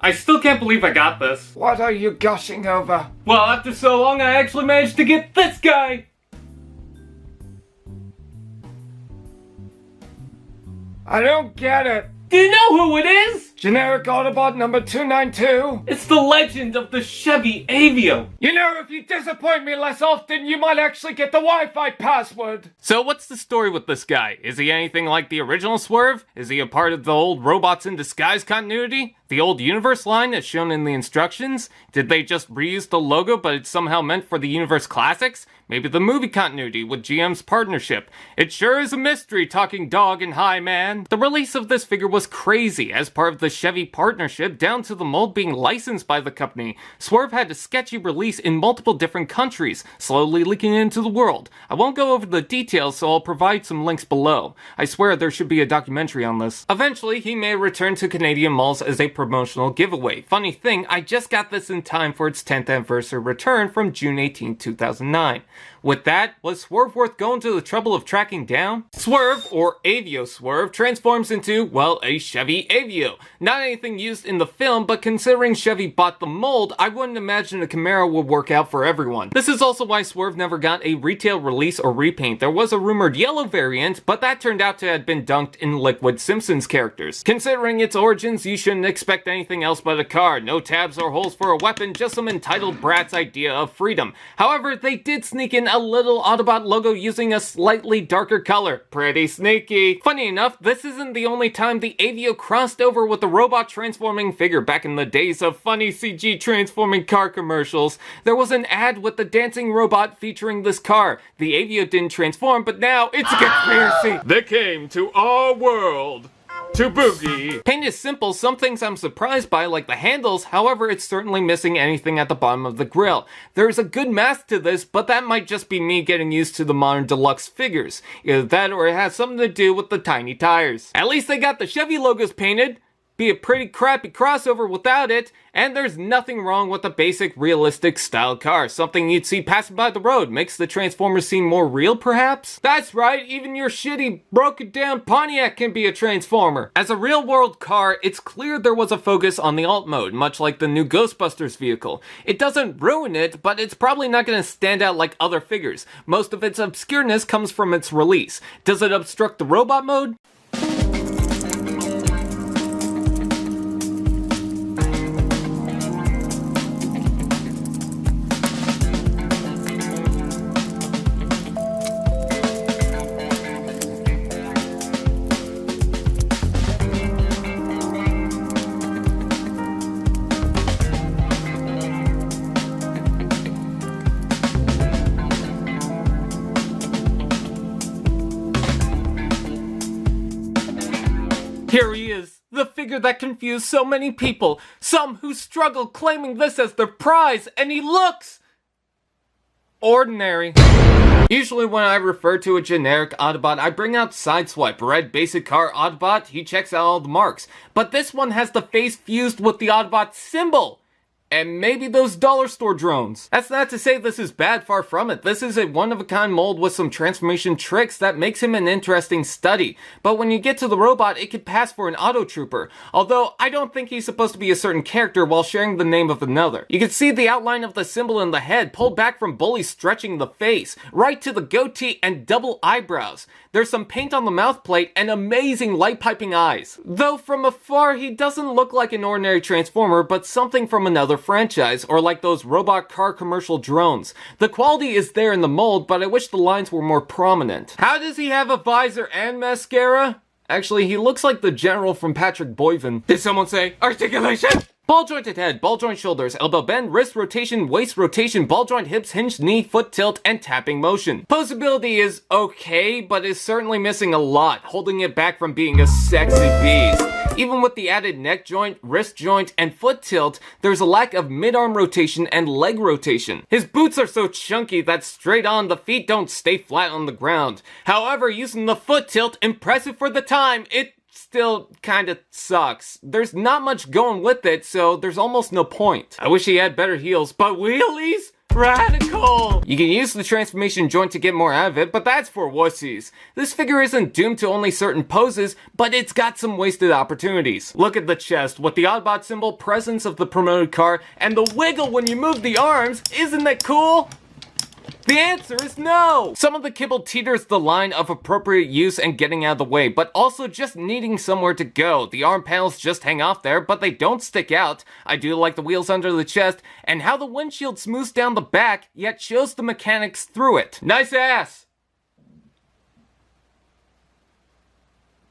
I still can't believe I got this. What are you gushing over? Well, after so long, I actually managed to get this guy! I don't get it. Do you know who it is? Generic Autobot number 292? It's the legend of the Chevy Aveo. You know, if you disappoint me less often, you might actually get the Wi-Fi password. So what's the story with this guy? Is he anything like the original Swerve? Is he a part of the old Robots in Disguise continuity? The old Universe line as shown in the instructions? Did they just reuse the logo but it's somehow meant for the Universe Classics? Maybe the movie continuity with GM's partnership? It sure is a mystery, talking dog and high man. The release of this figure was crazy as part of the Chevy partnership, down to the mold being licensed by the company. Swerve had a sketchy release in multiple different countries, slowly leaking into the world. I won't go over the details, so I'll provide some links below. I swear there should be a documentary on this. Eventually, he may return to Canadian malls as a promotional giveaway. Funny thing, I just got this in time for its 10th anniversary return from June 18, 2009. With that, was Swerve worth going to the trouble of tracking down? Swerve, or Aveo Swerve, transforms into, well, a Chevy Aveo. Not anything used in the film, but considering Chevy bought the mold, I wouldn't imagine a Camaro would work out for everyone. This is also why Swerve never got a retail release or repaint. There was a rumored yellow variant, but that turned out to have been dunked in Liquid Simpsons characters. Considering its origins, you shouldn't expect anything else but a car. No tabs or holes for a weapon, just some entitled brat's idea of freedom. However, they did sneak in a little Autobot logo using a slightly darker color. Pretty sneaky. Funny enough, this isn't the only time the Aveo crossed over with the robot transforming figure. Back in the days of funny CG transforming car commercials, there was an ad with the dancing robot featuring this car. The Aveo didn't transform, but now it's a conspiracy. They came to our world to boogie. Paint is simple. Some things I'm surprised by, like the handles. However, it's certainly missing anything at the bottom of the grille. There's a good mask to this, but that might just be me getting used to the modern deluxe figures. Either that or it has something to do with the tiny tires. At least they got the Chevy logos painted. Be a pretty crappy crossover without it, and there's nothing wrong with the basic realistic style car. Something you'd see passing by the road. Makes the Transformers seem more real, perhaps? That's right, even your shitty, broken down Pontiac can be a Transformer. As a real world car, it's clear there was a focus on the alt mode, much like the new Ghostbusters vehicle. It doesn't ruin it, but it's probably not going to stand out like other figures. Most of its obscureness comes from its release. Does it obstruct the robot mode? Here he is, the figure that confused so many people, some who struggled claiming this as their prize, and he looks ordinary. Usually when I refer to a generic Autobot, I bring out Sideswipe, red basic car Autobot. He checks out all the marks. But this one has the face fused with the Autobot symbol. And maybe those dollar store drones. That's not to say this is bad, far from it. This is a one-of-a-kind mold with some transformation tricks that makes him an interesting study. But when you get to the robot, it could pass for an auto trooper. Although, I don't think he's supposed to be a certain character while sharing the name of another. You can see the outline of the symbol in the head, pulled back from Bully stretching the face, right to the goatee and double eyebrows. There's some paint on the mouth plate and amazing light-piping eyes. Though from afar, he doesn't look like an ordinary Transformer, but something from another franchise, or like those robot car commercial drones. The quality is there in the mold, but I wish the lines were more prominent. How does he have a visor and mascara? Actually, he looks like the general from Patrick Boyven. Did someone say articulation? Ball jointed head, ball joint shoulders, elbow bend, wrist rotation, waist rotation, ball joint hips, hinged knee, foot tilt, and tapping motion. Posability is okay, but is certainly missing a lot, holding it back from being a sexy beast. Even with the added neck joint, wrist joint, and foot tilt, there's a lack of mid-arm rotation and leg rotation. His boots are so chunky that straight on, the feet don't stay flat on the ground. However, using the foot tilt, impressive for the time, it still kinda sucks. There's not much going with it, so there's almost no point. I wish he had better heels, but wheelies? Radical! You can use the transformation joint to get more out of it, but that's for wussies. This figure isn't doomed to only certain poses, but it's got some wasted opportunities. Look at the chest, with the Autobot symbol, presence of the promoted car, and the wiggle when you move the arms. Isn't that cool? The answer is no! Some of the kibble teeters the line of appropriate use and getting out of the way, but also just needing somewhere to go. The arm panels just hang off there, but they don't stick out. I do like the wheels under the chest, and how the windshield smooths down the back, yet shows the mechanics through it. Nice ass!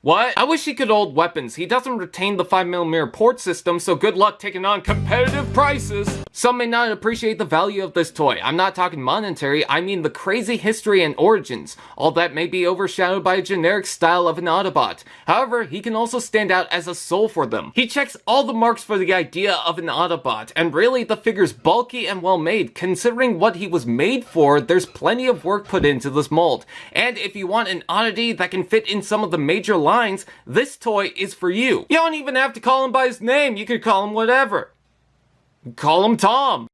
What? I wish he could hold weapons. He doesn't retain the 5mm port system, so good luck taking on competitive prices. Some may not appreciate the value of this toy. I'm not talking monetary, I mean the crazy history and origins. All that may be overshadowed by a generic style of an Autobot. However, he can also stand out as a soul for them. He checks all the marks for the idea of an Autobot, and really the figure's bulky and well made. Considering what he was made for, there's plenty of work put into this mold. And if you want an oddity that can fit in some of the major lines, this toy is for you. You don't even have to call him by his name, you could call him whatever. Call him Tom.